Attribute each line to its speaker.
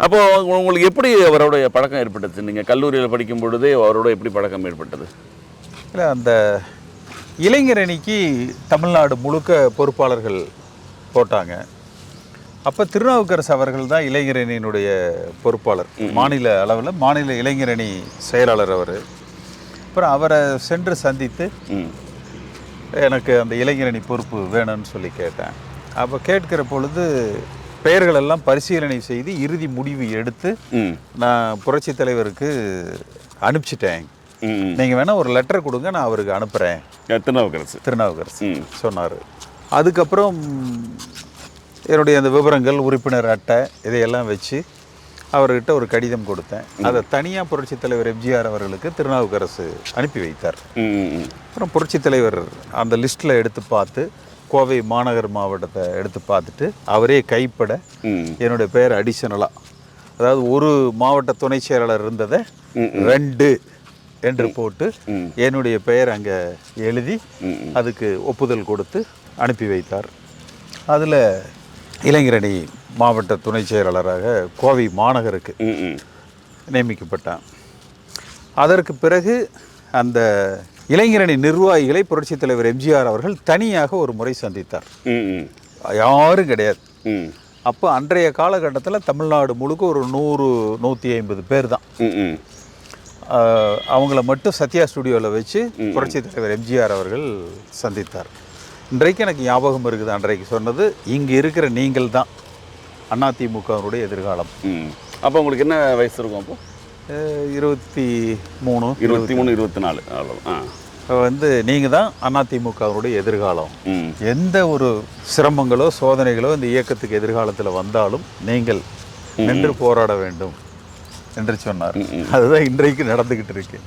Speaker 1: அப்போ உங்களுக்கு எப்படி அவருடைய பழக்கம் ஏற்பட்டது? நீங்கள் கல்லூரியில் படிக்கும் பொழுதே அவரோட எப்படி பழக்கம் ஏற்பட்டது?
Speaker 2: இல்லை, அந்த இளைஞரணிக்கு தமிழ்நாடு முழுக்க பொறுப்பாளர்கள் போட்டாங்க. அப்போ திருநாவுக்கரசு அவர்கள் தான் இளைஞரணியினுடைய பொறுப்பாளர், மாநில அளவில் மாநில இளைஞரணி செயலாளர் அவர். அப்புறம் அவரை சென்று சந்தித்து எனக்கு அந்த இளைஞரணி பொறுப்பு வேணும்னு சொல்லி கேட்டேன். அப்போ கேட்கிற பொழுது பெயர்களெல்லாம் பரிசீலனை செய்து இறுதி முடிவு எடுத்து நான் புரட்சித் தலைவருக்கு அனுப்பிச்சிட்டேன். நீங்கள் வேணால் ஒரு லெட்டர் கொடுங்க, நான் அவருக்கு அனுப்புகிறேன். திருநாவுக்கரசு சொன்னார். அதுக்கப்புறம் என்னுடைய அந்த விவரங்கள், உறுப்பினர் அட்டை இதையெல்லாம் வச்சு அவர்கிட்ட ஒரு கடிதம் கொடுத்தேன். அதை தனியாக புரட்சித் தலைவர் எம்ஜிஆர் அவர்களுக்கு திருநாவுக்கரசு அனுப்பி வைத்தார். அப்புறம் புரட்சித் தலைவர் அந்த லிஸ்ட்டில் எடுத்து பார்த்து கோவை மாநகர் மாவட்டத்தை எடுத்து பார்த்துட்டு அவரே கைப்பட என்னுடைய பெயர் அடிஷனலாக, அதாவது ஒரு மாவட்ட துணை செயலாளர் இருந்ததை 2 என்று போட்டு என்னுடைய பெயர் அங்கே எழுதி அதுக்கு ஒப்புதல் கொடுத்து அனுப்பி வைத்தார். அதில் இளைஞரணி மாவட்ட துணை செயலாளராக கோவை மாநகருக்கு நியமிக்கப்பட்டான். அதற்கு பிறகு அந்த இளைஞரணி நிர்வாகிகளை புரட்சித் தலைவர் எம்ஜிஆர் அவர்கள் தனியாக ஒரு முறை சந்தித்தார். யாரும் கிடையாது. அப்போ அன்றைய காலகட்டத்தில் தமிழ்நாடு முழுக்க ஒரு 100-150 பேர் தான். அவங்கள மட்டும் சத்யா ஸ்டுடியோவில் வச்சு புரட்சித் தலைவர் எம்ஜிஆர் அவர்கள் சந்தித்தார். இன்றைக்கு எனக்கு ஞாபகம் இருக்குது, அன்றைக்கு சொன்னது, இங்கே இருக்கிற நீங்கள் தான் அதிமுகவுடைய எதிர்காலம்.
Speaker 1: அப்போ உங்களுக்கு என்ன வயசு இருக்கும்? அப்போ
Speaker 2: 23,
Speaker 1: 24 அவ்வளோ.
Speaker 2: வந்து நீங்கள் தான் அதிமுகவுடைய எதிர்காலம். எந்த ஒரு சிரமங்களோ சோதனைகளோ இந்த இயக்கத்துக்கு எதிர்காலத்தில் வந்தாலும் நீங்கள் நின்று போராட வேண்டும் என்று சொன்னார். அதுதான் இன்றைக்கு நடந்துக்கிட்டு இருக்கு.